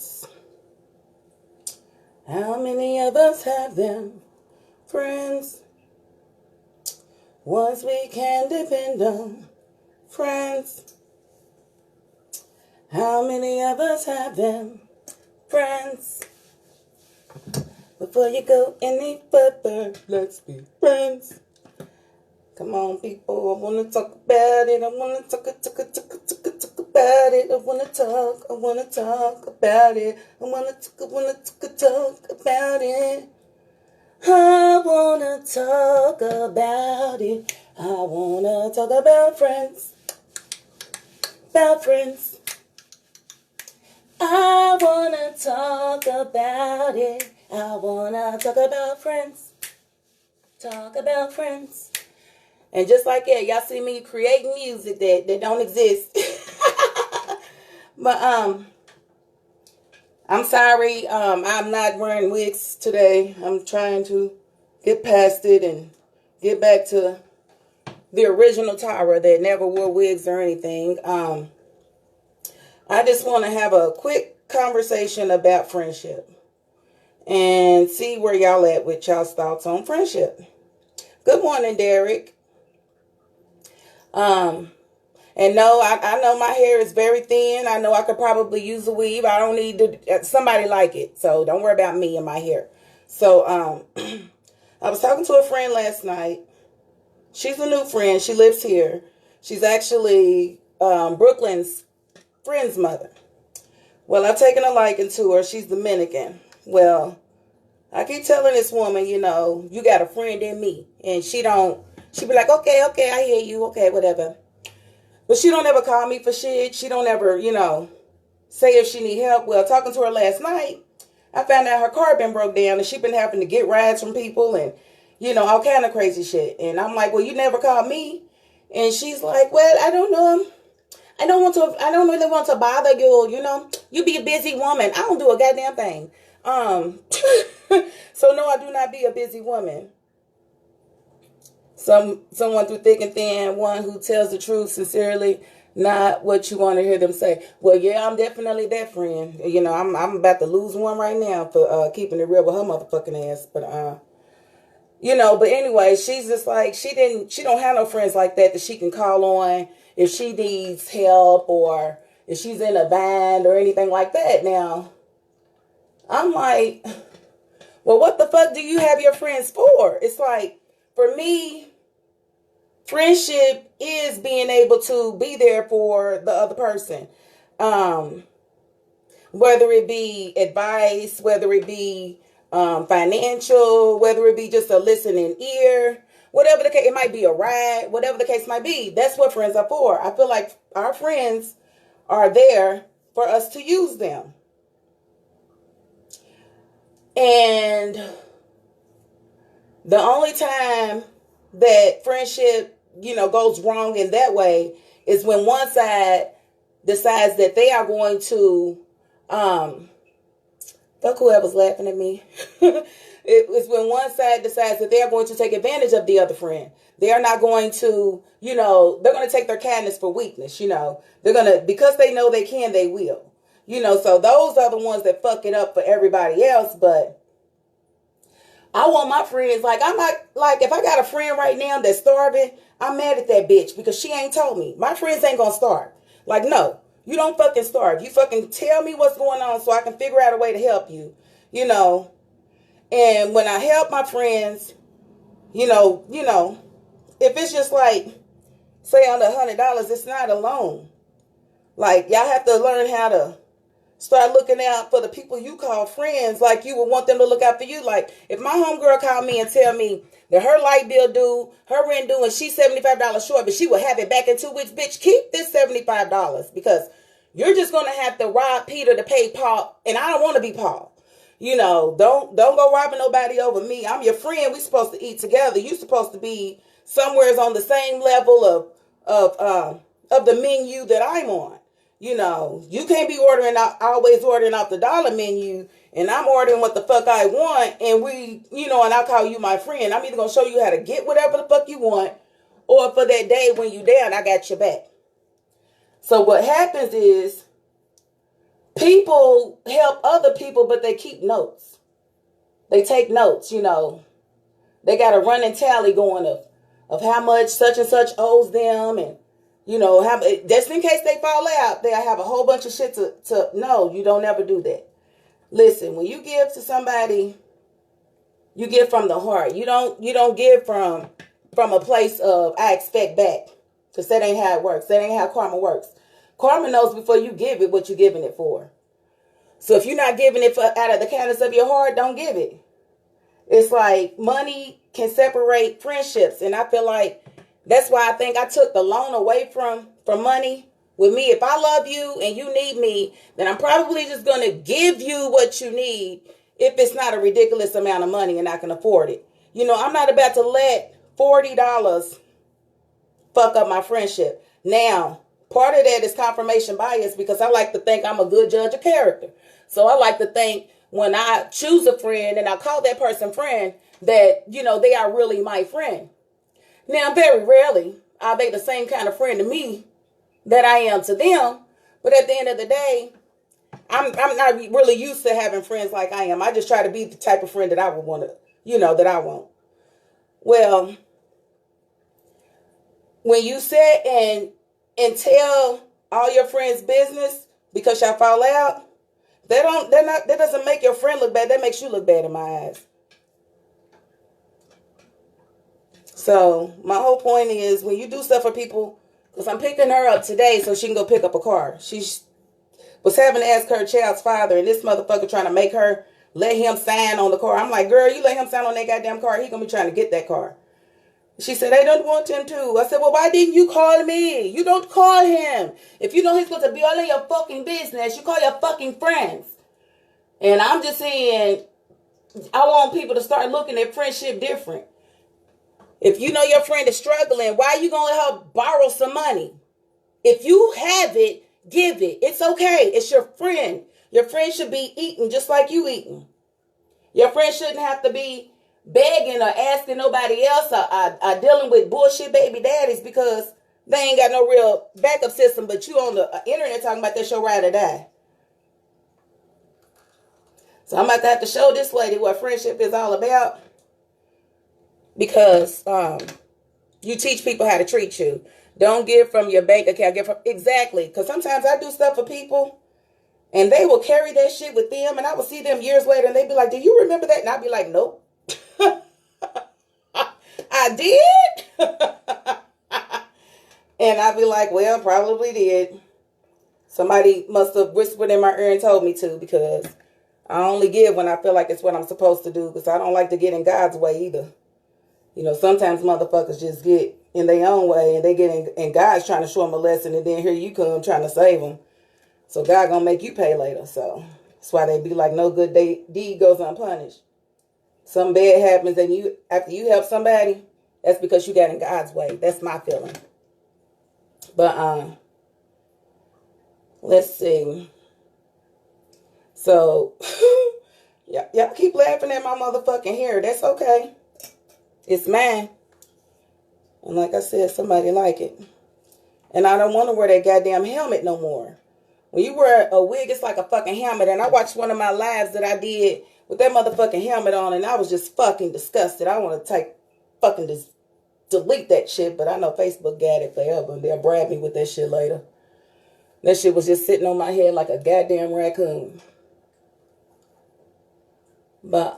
Friends. How many of us have them? Friends. Ones we can depend on. Friends. How many of us have them? Friends. Before you go any further, let's be friends. Come on, people. I want to talk about it. I want to talk about it. I want to talk about it. I want to talk about it. I want to talk about it. I want to talk about friends. About friends. I want to talk about it. I want to talk about friends. Talk about friends. And just like that, y'all see me creating music that don't exist. But I'm sorry. I'm not wearing wigs today. I'm trying to get past it and get back to the original Tara that never wore wigs or anything. I just want to have a quick conversation about friendship and see where y'all at with y'all's thoughts on friendship. Good morning, Derek. And no, I know my hair is very thin. I know I could probably use a weave. I don't need somebody like it. So don't worry about me and my hair. So, I was talking to a friend last night. She's a new friend. She lives here. She's actually, Brooklyn's friend's mother. Well, I've taken a liking to her. She's Dominican. Well, I keep telling this woman, you got a friend in me. And she be like, okay, I hear you. Okay, whatever. But she don't ever call me for shit. She don't ever, say if she need help. Well, talking to her last night, I found out her car been broke down and she been having to get rides from people and, all kind of crazy shit. And I'm like, well, you never called me. And she's like, well, I don't know. I don't really want to bother you. You be a busy woman. I don't do a goddamn thing. So no, I do not be a busy woman. Someone through thick and thin, one who tells the truth sincerely, not what you want to hear them say. Well, yeah, I'm definitely that friend. I'm about to lose one right now for keeping it real with her motherfucking ass. But but anyway, she's just like she don't have no friends like that she can call on if she needs help or if she's in a bind or anything like that. Now, I'm like, well, what the fuck do you have your friends for? It's like, for me, friendship is being able to be there for the other person. Whether it be advice, whether it be financial, whether it be just a listening ear, whatever the case, it might be a ride, whatever the case might be. That's what friends are for. I feel like our friends are there for us to use them. And the only time that friendship, goes wrong in that way is when one side decides that they are going to, fuck whoever's laughing at me. It's when one side decides that they are going to take advantage of the other friend. They are not going to, they're going to take their kindness for weakness, they're going to, because they know they can, they will, so those are the ones that fuck it up for everybody else. But I want my friends, I'm not, if I got a friend right now that's starving, I'm mad at that bitch because she ain't told me. My friends ain't gonna starve. No, you don't fucking starve. You fucking tell me what's going on so I can figure out a way to help you, And when I help my friends, if it's just say under $100, it's not a loan. Y'all have to learn how to start looking out for the people you call friends like you would want them to look out for you. If my homegirl called me and tell me that her light bill due, her rent due, and she's $75 short, but she will have it back in 2 weeks, bitch, keep this $75 because you're just going to have to rob Peter to pay Paul, and I don't want to be Paul. Don't go robbing nobody over me. I'm your friend. We supposed to eat together. You supposed to be somewhere on the same level of the menu that I'm on. You can't be always ordering off the dollar menu, and I'm ordering what the fuck I want, and and I'll call you my friend. I'm either going to show you how to get whatever the fuck you want, or for that day when you down, I got your back. So what happens is, People help other people, but they keep notes. They take notes, you know. They got a running tally going of how much such and such owes them, and you know, how, just in case they fall out, they have a whole bunch of shit to no, you don't ever do that. Listen, when you give to somebody, you give from the heart. You don't give from a place of I expect back. Because that ain't how it works. That ain't how karma works. Karma knows before you give it what you're giving it for. So if you're not giving it out of the kindness of your heart, don't give it. It's like money can separate friendships. And I feel like that's why I think I took the loan away from money. With me, if I love you and you need me, then I'm probably just going to give you what you need if it's not a ridiculous amount of money and I can afford it. You know, I'm not about to let $40 fuck up my friendship. Now, part of that is confirmation bias because I like to think I'm a good judge of character. So I like to think when I choose a friend and I call that person friend that, you know, they are really my friend. Now, very rarely are they the same kind of friend to me that I am to them. But at the end of the day, I'm not really used to having friends like I am. I just try to be the type of friend that I would want to, you know, that I want. Well, when you sit and tell all your friends' business because y'all fall out, that doesn't make your friend look bad. That makes you look bad in my eyes. So my whole point is when you do stuff for people, because I'm picking her up today so she can go pick up a car. She was having to ask her child's father, and this motherfucker trying to make her let him sign on the car. I'm like, girl, you let him sign on that goddamn car, he gonna be trying to get that car. She said, they don't want him to. I said, well, why didn't you call me? You don't call him. If you know he's supposed to be all in your fucking business, you call your fucking friends. And I'm just saying, I want people to start looking at friendship different. If you know your friend is struggling, why are you going to let her borrow some money? If you have it, give it. It's okay. It's your friend. Your friend should be eating just like you eating. Your friend shouldn't have to be begging or asking nobody else or dealing with bullshit baby daddies because they ain't got no real backup system, but you on the internet talking about that show Ride or Die. So I'm about to have to show this lady what friendship is all about because you teach people how to treat you. Don't give from your bank account. Give from exactly, because sometimes I do stuff for people and they will carry that shit with them and I will see them years later and they be like, do you remember that? And I'll be like, nope. I did. And I'd be like, well, probably did. Somebody must have whispered in my ear and told me to because I only give when I feel like it's what I'm supposed to do because I don't like to get in God's way either. You know, sometimes motherfuckers just get in their own way and they get in and God's trying to show them a lesson and then here you come trying to save them. So God gonna make you pay later. So that's why they be like, no good deed goes unpunished. Something bad happens and you after you help somebody, that's because you got in God's way. That's my feeling. But let's see. So y'all keep laughing at my motherfucking hair. That's okay. It's mine. And like I said, somebody like it. And I don't want to wear that goddamn helmet no more. When you wear a wig, it's like a fucking helmet. And I watched one of my lives that I did with that motherfucking helmet on, and I was just fucking disgusted. I want to fucking delete that shit, but I know Facebook got it forever, and they'll brag me with that shit later. That shit was just sitting on my head like a goddamn raccoon. But,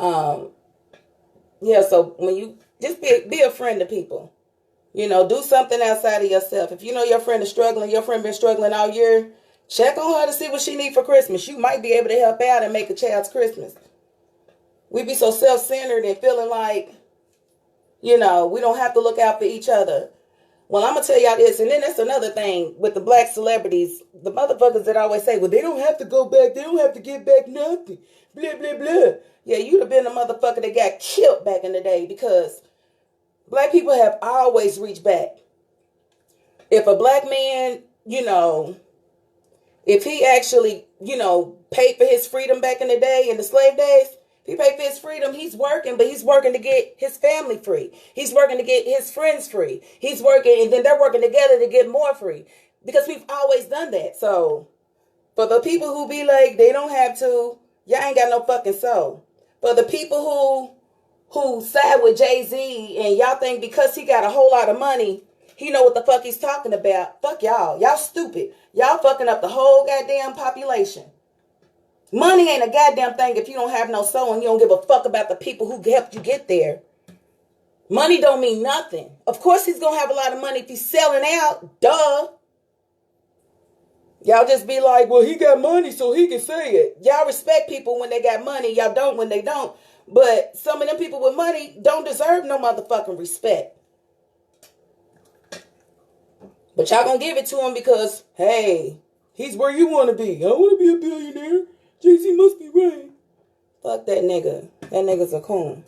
yeah, so when you just be a friend to people. You know, do something outside of yourself. If you know your friend is struggling, your friend been struggling all year, check on her to see what she need for Christmas. You might be able to help out and make a child's Christmas. We be so self-centered and feeling like, you know, we don't have to look out for each other. Well, I'm going to tell y'all this, and then that's another thing with the black celebrities. The motherfuckers that always say, well, they don't have to go back. They don't have to give back nothing. Blah, blah, blah. Yeah, you'd have been the motherfucker that got killed back in the day because black people have always reached back. If a black man, you know, if he actually, you know, paid for his freedom back in the day, in the slave days, if he paid for his freedom, he's working, but he's working to get his family free. He's working to get his friends free. He's working, and then they're working together to get more free. Because we've always done that. So, For the people who be like, they don't have to, y'all ain't got no fucking soul. For the people who side with Jay-Z and y'all think because he got a whole lot of money, he know what the fuck he's talking about. Fuck y'all. Y'all stupid. Y'all fucking up the whole goddamn population. Money ain't a goddamn thing if you don't have no soul and you don't give a fuck about the people who helped you get there. Money don't mean nothing. Of course he's gonna have a lot of money if he's selling out. Duh. Y'all just be like, well, he got money so he can say it. Y'all respect people when they got money. Y'all don't when they don't. But some of them people with money don't deserve no motherfucking respect. But y'all gonna give it to him because, hey, he's where you want to be. I want to be a billionaire. Jay-Z must be right. Fuck that nigga. That nigga's a coon.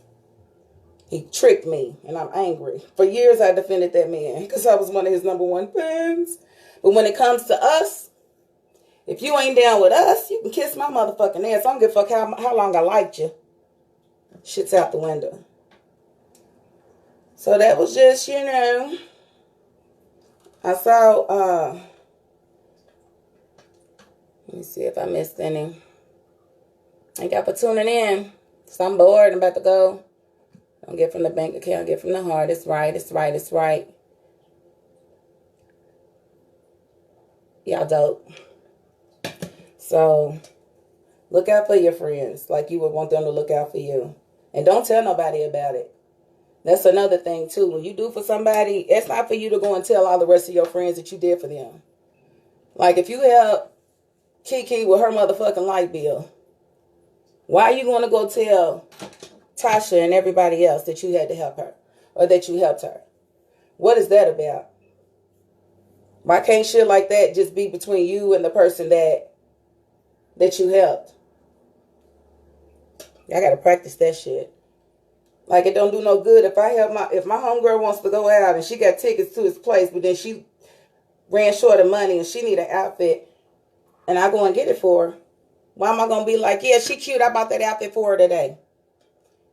He tricked me, and I'm angry. For years, I defended that man because I was one of his #1 fans. But when it comes to us, if you ain't down with us, you can kiss my motherfucking ass. I don't give a fuck how long I liked you. Shit's out the window. So that was just, I saw, let me see if I missed any. Thank y'all for tuning in. So I'm bored and about to go. Don't get from the bank account, get from the heart. It's right, it's right, it's right. Y'all dope. So, look out for your friends like you would want them to look out for you. And don't tell nobody about it. That's another thing, too. When you do for somebody, it's not for you to go and tell all the rest of your friends that you did for them. Like, if you help Kiki with her motherfucking light bill, why are you going to go tell Tasha and everybody else that you had to help her? Or that you helped her? What is that about? Why can't shit like that just be between you and the person that you helped? Y'all gotta practice that shit. Like, it don't do no good if my homegirl wants to go out and she got tickets to his place, but then she ran short of money and she need an outfit, and I go and get it for her. Why am I gonna be like, yeah, she cute, I bought that outfit for her today?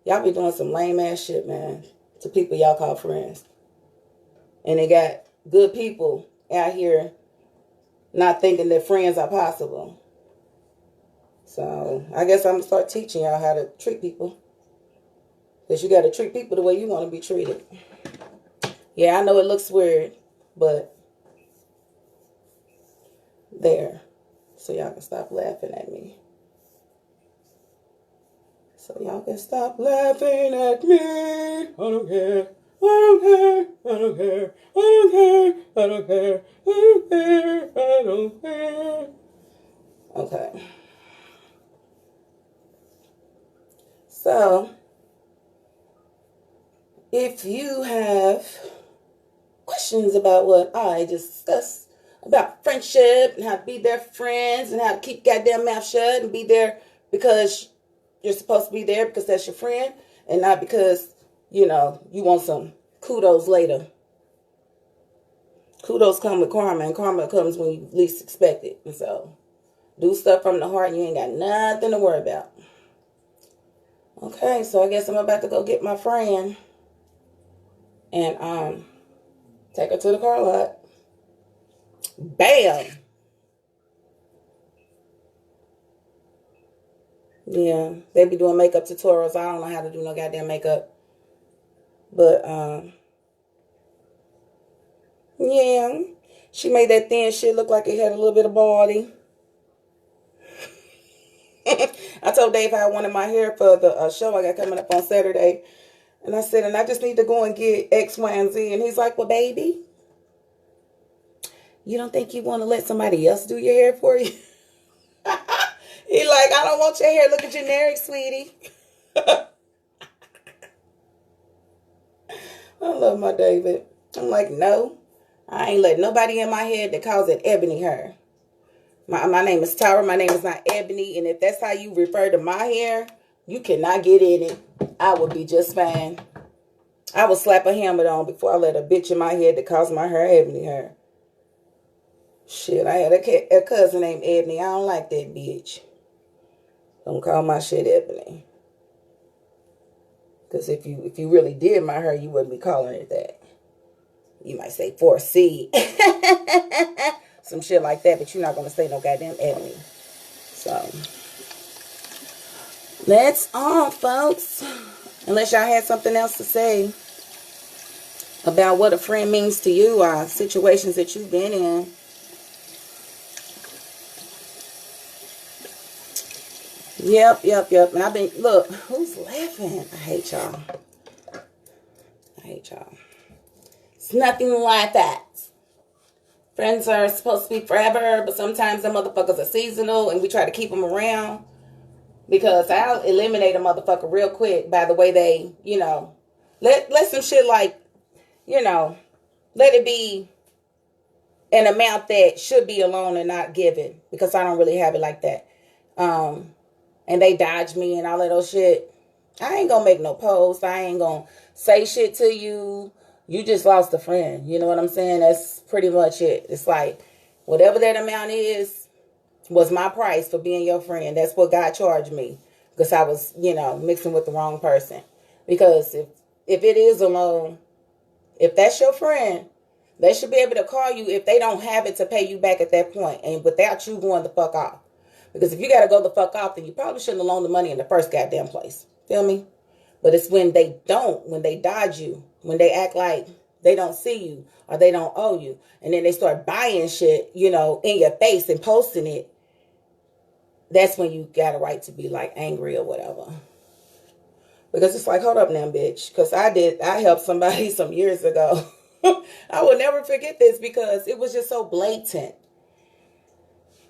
Y'all be doing some lame ass shit, man, to people y'all call friends. And they got good people out here not thinking that friends are possible. So I guess I'm going to start teaching y'all how to treat people. Because you got to treat people the way you want to be treated. Yeah, I know it looks weird, but there. So y'all can stop laughing at me. So y'all can stop laughing at me. I don't care. I don't care. I don't care. I don't care. I don't care. I don't care. I don't care. Okay. So, if you have questions about what I discussed about friendship and how to be their friends and how to keep goddamn mouth shut and be there because you're supposed to be there because that's your friend and not because, you want some kudos later. Kudos come with karma, and karma comes when you least expect it. And so, do stuff from the heart and you ain't got nothing to worry about. Okay, so I guess I'm about to go get my friend and take her to the car lot. Bam! Yeah, they be doing makeup tutorials. I don't know how to do no goddamn makeup. But, yeah, she made that thin shit look like it had a little bit of body. I told Dave I wanted my hair for the show I got coming up on Saturday. And I said, and I just need to go and get X, Y, and Z. And he's like, well, baby, you don't think you want to let somebody else do your hair for you? He's like, I don't want your hair looking generic, sweetie. I love my David. I'm like, no, I ain't letting nobody in my head that calls it ebony hair. My name is Tara. My name is not Ebony. And if that's how you refer to my hair, you cannot get in it. I would be just fine. I would slap a helmet on before I let a bitch in my head that calls my hair ebony hair. Shit, I had a cousin named Ebony. I don't like that bitch. Don't call my shit Ebony. Because if you really did my hair, you wouldn't be calling it that. You might say 4C. some shit like that, but you're not going to stay no goddamn enemy. So, that's all, folks. Unless y'all had something else to say about what a friend means to you or situations that you've been in. Yep. And I've been, look, who's laughing? I hate y'all. It's nothing like that. Friends are supposed to be forever, but sometimes them motherfuckers are seasonal, and we try to keep them around. Because I'll eliminate a motherfucker real quick by the way they, let some shit like, let it be an amount that should be a loan and not given. Because I don't really have it like that. And they dodge me and all of those shit. I ain't gonna make no post. I ain't gonna say shit to you. You just lost a friend. You know what I'm saying? That's pretty much it. It's like, whatever that amount is, was my price for being your friend. That's what God charged me. Because I was, mixing with the wrong person. Because if it is a loan, if that's your friend, they should be able to call you if they don't have it to pay you back at that point, and without you going the fuck off. Because if you got to go the fuck off, then you probably shouldn't have loaned the money in the first goddamn place. Feel me? But it's when they don't, when they dodge you, when they act like they don't see you or they don't owe you. And then they start buying shit, in your face and posting it. That's when you got a right to be like angry or whatever. Because it's like, hold up now, bitch. Because I helped somebody some years ago. I will never forget this because it was just so blatant.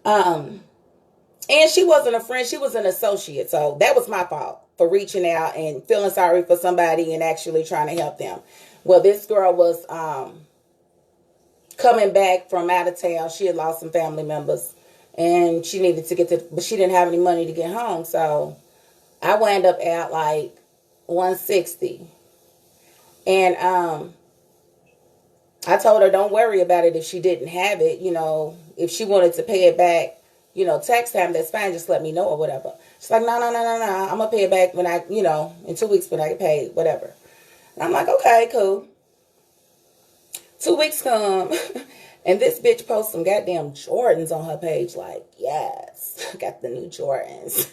And she wasn't a friend. She was an associate. So that was my fault for reaching out and feeling sorry for somebody and actually trying to help them. Well, this girl was coming back from out of town. She had lost some family members. And she needed to but she didn't have any money to get home. So I wound up at like 160. And I told her, don't worry about it if she didn't have it. If she wanted to pay it back, tax time, that's fine. Just let me know or whatever. She's like, no. I'm going to pay it back when I, in 2 weeks when I get paid, whatever. And I'm like, okay, cool. 2 weeks come. And this bitch posts some goddamn Jordans on her page. Like, yes, I got the new Jordans.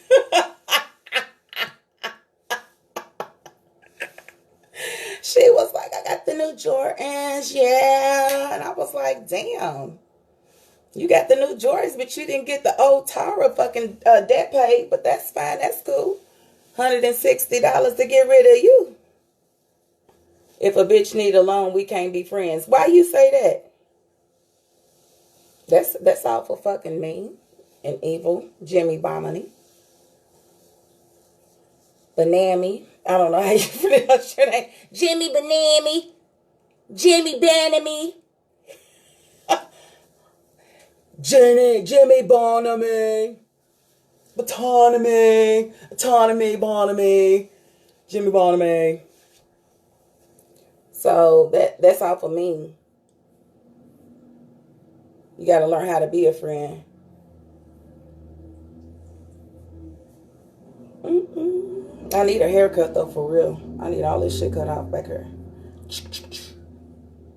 She was like, I got the new Jordans. Yeah. And I was like, damn. You got the new Jordans, but you didn't get the old Tara fucking debt paid. But that's fine. That's cool. $160 to get rid of you. If a bitch need a loan, we can't be friends. Why you say that? That's awful fucking mean and evil. Jimmy Bomini. Banami. I don't know how you pronounce your name. Jimmy Banami. Jimmy Banami. Jimmy Bonami. Autonomy. Bonami. Jimmy Bonami. So that's awful mean. You got to learn how to be a friend. I need a haircut, though, for real. I need all this shit cut off back here.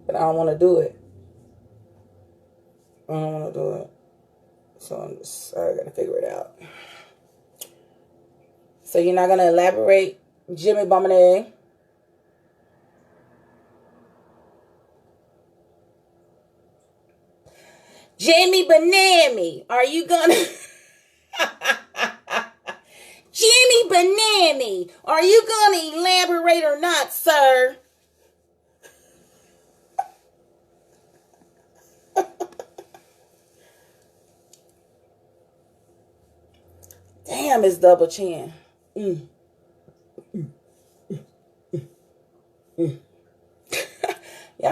But I don't want to do it. So I got to figure it out. So you're not going to elaborate, Jimmy Bomini? Jimmy Banami, are you gonna Jimmy Banami, are you gonna elaborate or not, sir? Damn, it's double chin. Y'all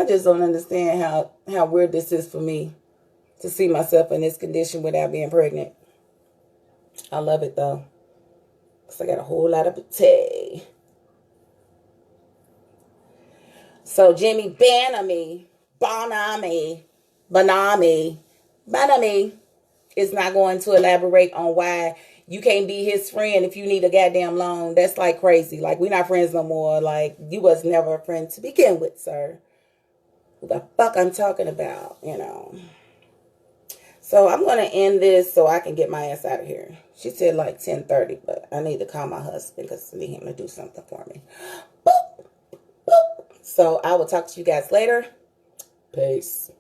just don't understand how weird this is for me. To see myself in this condition without being pregnant. I love it though. Because I got a whole lot of pate. So Jimmy Banami is not going to elaborate on why you can't be his friend if you need a goddamn loan. That's like crazy. Like, we're not friends no more. Like, you was never a friend to begin with, sir. Who the fuck I'm talking about, So I'm going to end this so I can get my ass out of here. She said like 10:30, but I need to call my husband because I need him to do something for me. Boop, boop. So I will talk to you guys later. Peace.